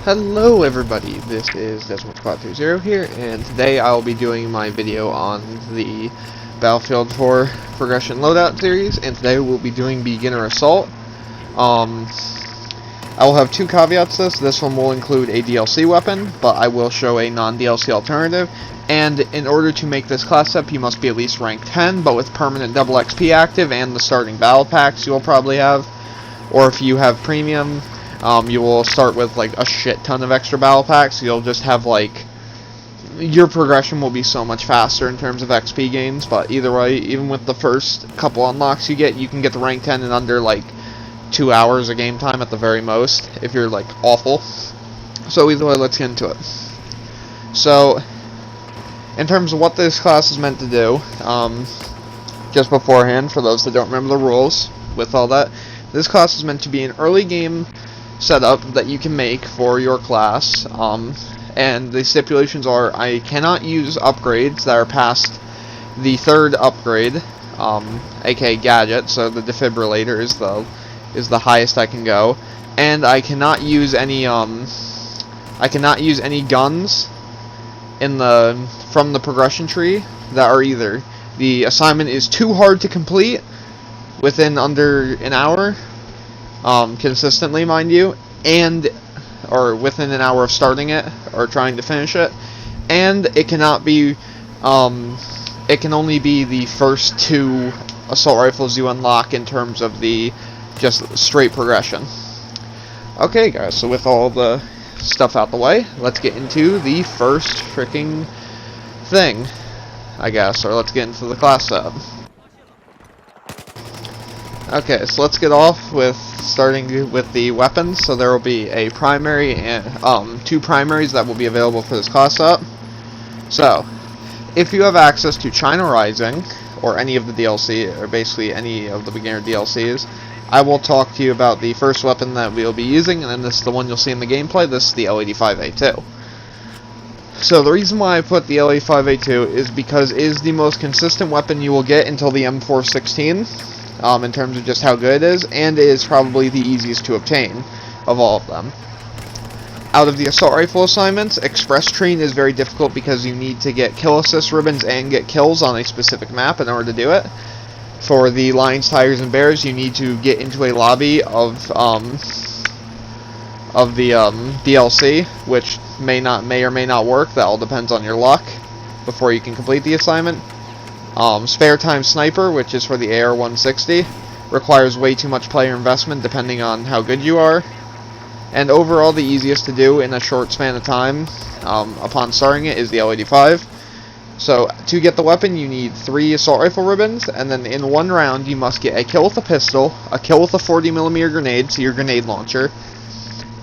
Hello everybody, this is Desmond430 here, and today I'll be doing my video on the Battlefield 4 Progression Loadout series, and today we'll be doing Beginner Assault. I will have two caveats to this. This one will include a DLC weapon, but I will show a non-DLC alternative, and in order to make this class up, you must be at least rank 10, but with permanent double XP active and the starting battle packs you'll probably have, or if you have premium, you will start with like a shit ton of extra battle packs. You'll just have like, your progression will be so much faster in terms of XP gains, but either way, even with the first couple unlocks you can get the rank 10 in under like 2 hours of game time at the very most, if you're like awful. So either way, let's get into it. So, in terms of what this class is meant to do, just beforehand, for those that don't remember the rules, with all that, this class is meant to be an early game setup that you can make for your class, and the stipulations are I cannot use upgrades that are past the third upgrade, aka gadget, so the defibrillator is the highest I can go, and I cannot use any guns from the progression tree that are either the assignment is too hard to complete within under an hour, consistently, mind you, or within an hour of starting it or trying to finish it, and it cannot be, it can only be the first two assault rifles you unlock in terms of the just straight progression. Okay, guys, so with all the stuff out the way, let's get into the first freaking thing, I guess, or let's get into the class setup. Okay, so let's get off with starting with the weapons. So there will be a primary and two primaries that will be available for this class setup. So, if you have access to China Rising or any of the DLC, or basically any of the beginner DLCs, I will talk to you about the first weapon that we'll be using, and then this is the one you'll see in the gameplay. This is the L85A2. So the reason why I put the L85A2 is because it is the most consistent weapon you will get until the M416. In terms of just how good it is, and it is probably the easiest to obtain of all of them. Out of the assault rifle assignments, Express Train is very difficult because you need to get kill assist ribbons and get kills on a specific map in order to do it. For the Lions, Tigers, and Bears, you need to get into a lobby of the DLC, which may or may not work. That all depends on your luck before you can complete the assignment. Spare Time Sniper, which is for the AR-160, requires way too much player investment depending on how good you are, and overall the easiest to do in a short span of time upon starting it is the L85. So to get the weapon you need 3 assault rifle ribbons, and then in one round you must get a kill with a pistol, a kill with a 40mm grenade, so your grenade launcher,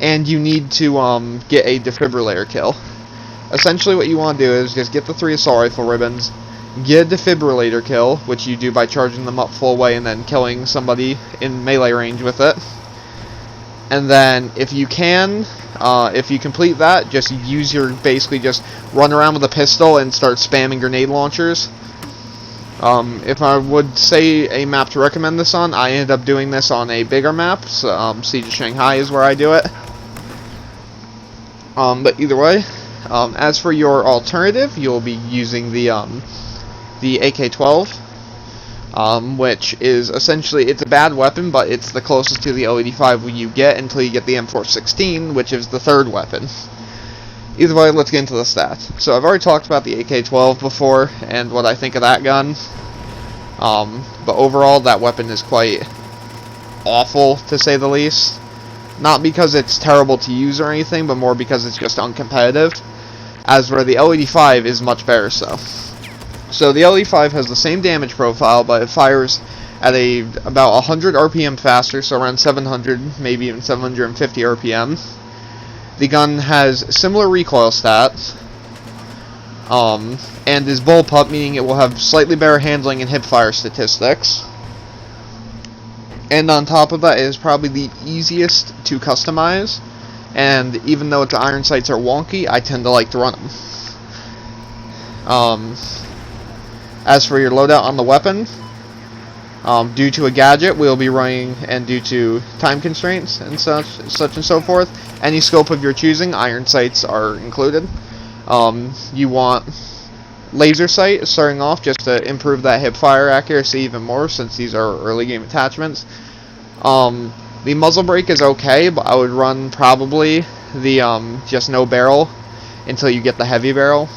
and you need to get a defibrillator kill. Essentially what you want to do is just get the 3 assault rifle ribbons, get a defibrillator kill, which you do by charging them up full way and then killing somebody in melee range with it. And then if you can, if you complete that, just use basically just run around with a pistol and start spamming grenade launchers. If I would say a map to recommend this on, I ended up doing this on a bigger map, so Siege of Shanghai is where I do it. But either way, as for your alternative, you'll be using the AK-12, which is essentially, it's a bad weapon, but it's the closest to the L85 you get until you get the M416, which is the third weapon. Either way, let's get into the stats. So I've already talked about the AK-12 before, and what I think of that gun, but overall that weapon is quite awful, to say the least. Not because it's terrible to use or anything, but more because it's just uncompetitive, as where the L85 is much better so. So the L85 has the same damage profile, but it fires at about 100 RPM faster, so around 700, maybe even 750 RPM. The gun has similar recoil stats, and is bullpup, meaning it will have slightly better handling and hipfire statistics. And on top of that, it is probably the easiest to customize, and even though its iron sights are wonky, I tend to like to run them. As for your loadout on the weapon, Due to a gadget, we'll be running, and due to time constraints and such and so forth, any scope of your choosing, iron sights are included. You want laser sight starting off just to improve that hip fire accuracy even more, since these are early game attachments. The muzzle brake is okay, but I would run probably the just no barrel until you get the heavy barrel.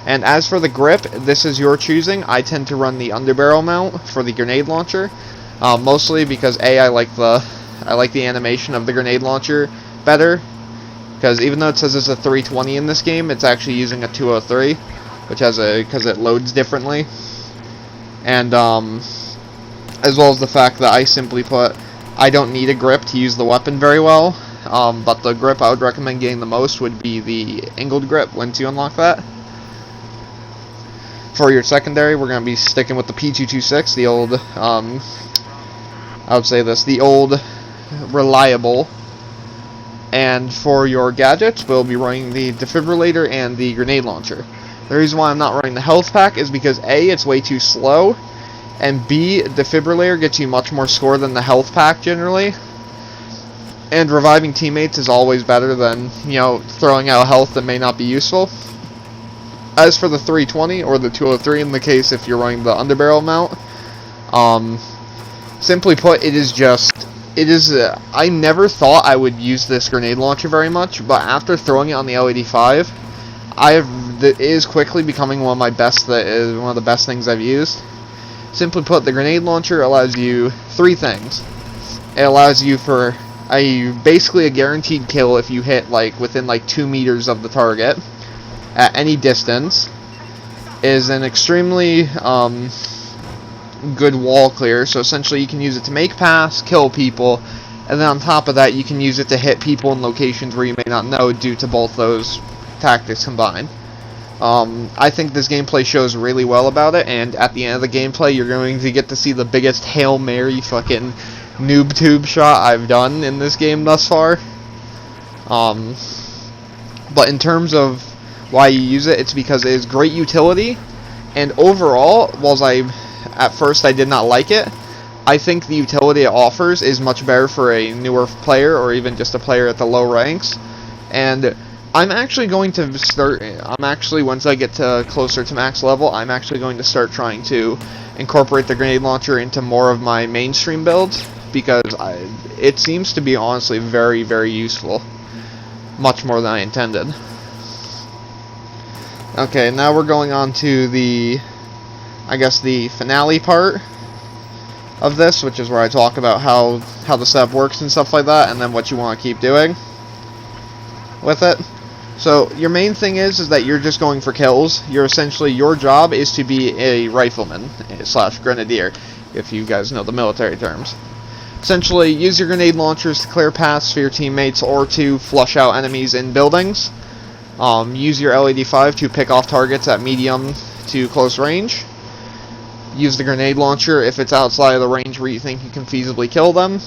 And as for the grip, this is your choosing. I tend to run the underbarrel mount for the grenade launcher, mostly because I like the animation of the grenade launcher better. Because even though it says it's a 320 in this game, it's actually using a 203, because it loads differently. And as well as the fact that I don't need a grip to use the weapon very well. But the grip I would recommend getting the most would be the angled grip once you unlock that. For your secondary, we're going to be sticking with the P226, the old, the old reliable. And for your gadgets, we'll be running the defibrillator and the grenade launcher. The reason why I'm not running the health pack is because A, it's way too slow, and B, defibrillator gets you much more score than the health pack generally. And reviving teammates is always better than, throwing out health that may not be useful. As for the 320, or the 203 in the case if you're running the underbarrel mount, simply put, I never thought I would use this grenade launcher very much, but after throwing it on the L85, it is quickly becoming one of the best things I've used. Simply put, the grenade launcher allows you three things. It allows you for basically a guaranteed kill if you hit within 2 meters of the target at any distance. Is an extremely good wall clear, so essentially you can use it to make pass, kill people, and then on top of that you can use it to hit people in locations where you may not know due to both those tactics combined. I think this gameplay shows really well about it, and at the end of the gameplay you're going to get to see the biggest Hail Mary fucking noob tube shot I've done in this game thus far. But in terms of why you use it, it's because it is great utility, and overall, at first I did not like it, I think the utility it offers is much better for a newer player, or even just a player at the low ranks. And once I get to closer to max level, I'm actually going to start trying to incorporate the grenade launcher into more of my mainstream builds, because it seems to be honestly very, very useful. Much more than I intended. Okay, now we're going on to the finale part of this, which is where I talk about how the setup works and stuff like that, and then what you want to keep doing with it. So your main thing is that you're just going for kills. Your job is to be a rifleman / grenadier, if you guys know the military terms. Essentially, use your grenade launchers to clear paths for your teammates or to flush out enemies in buildings. Use your L85 to pick off targets at medium to close range. Use the grenade launcher if it's outside of the range where you think you can feasibly kill them.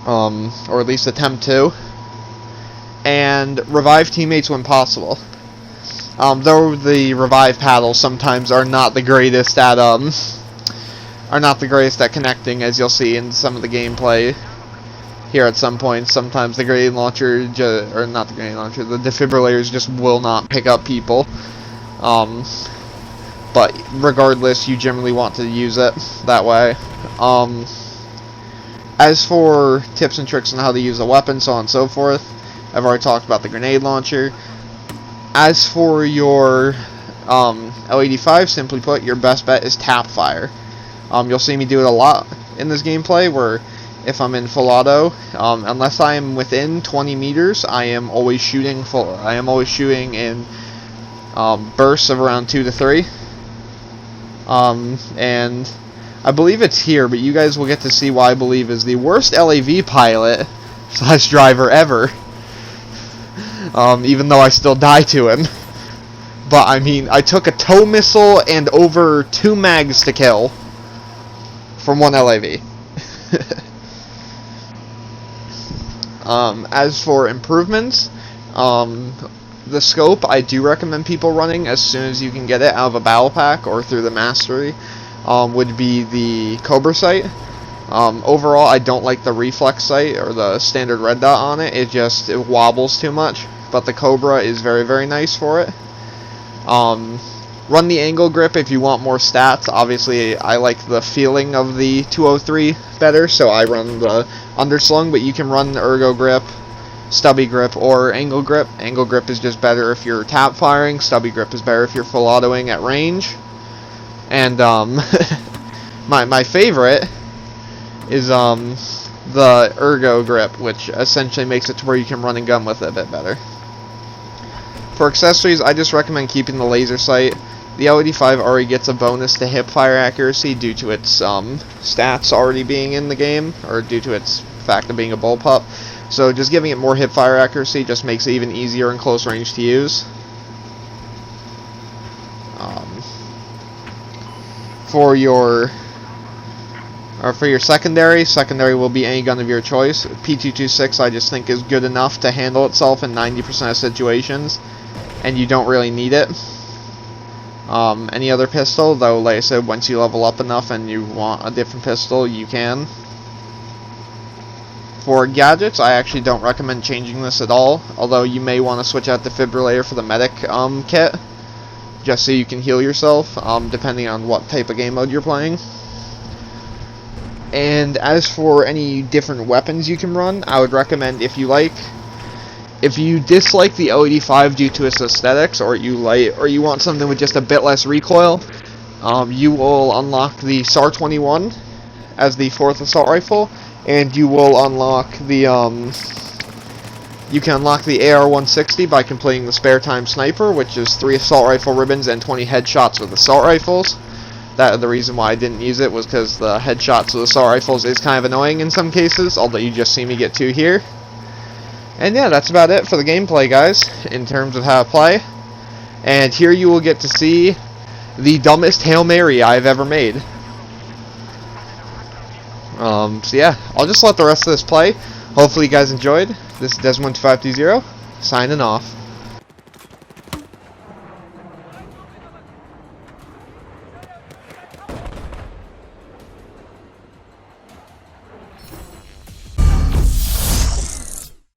Or at least attempt to. And revive teammates when possible. Though the revive paddles sometimes are not the greatest at connecting, as you'll see in some of the gameplay here at some point. Sometimes the grenade launcher, the defibrillators just will not pick up people. But regardless, you generally want to use it that way. As for tips and tricks on how to use a weapon, so on and so forth, I've already talked about the grenade launcher. As for your L85, simply put, your best bet is tap fire. You'll see me do it a lot in this gameplay, where if I'm in full auto, unless I am within 20 meters, I am always shooting in bursts of around 2 to 3. And I believe it's here, but you guys will get to see why I believe is the worst LAV pilot / driver ever. Even though I still die to him. But I mean, I took a tow missile and over 2 mags to kill from 1 LAV. As for improvements, the scope I do recommend people running as soon as you can get it out of a battle pack or through the mastery. would be the Cobra sight. Overall, I don't like the reflex sight or the standard red dot on it. It wobbles too much. But the Cobra is very, very nice for it. Run the angle grip if you want more stats. Obviously, I like the feeling of the 203 better, so I run the underslung, but you can run the ergo grip, stubby grip, or angle grip. Angle grip is just better if you're tap firing. Stubby grip is better if you're full autoing at range. And my favorite is the ergo grip, which essentially makes it to where you can run and gun with it a bit better. For accessories, I just recommend keeping the laser sight. The L85 already gets a bonus to hip fire accuracy due to its stats already being in the game, or due to its fact of being a bullpup. So just giving it more hip fire accuracy just makes it even easier in close range to use. For your secondary will be any gun of your choice. P226 I just think is good enough to handle itself in 90% of situations, and you don't really need it. Any other pistol, though, like I said, once you level up enough and you want a different pistol, you can. For gadgets, I actually don't recommend changing this at all, although you may want to switch out the defibrillator for the medic kit, just so you can heal yourself, depending on what type of game mode you're playing. And as for any different weapons you can run, I would recommend, if you dislike the L85 due to its aesthetics, or you want something with just a bit less recoil, you will unlock the SAR-21 as the 4th assault rifle, and you will unlock the you can unlock the AR-160 by completing the spare time sniper, which is 3 assault rifle ribbons and 20 headshots with assault rifles. The reason why I didn't use it was because the headshots with assault rifles is kind of annoying in some cases, although you just see me get 2 here. And yeah, that's about it for the gameplay, guys, in terms of how to play. And here you will get to see the dumbest Hail Mary I've ever made. So yeah, I'll just let the rest of this play. Hopefully you guys enjoyed. This is Des1250, signing off.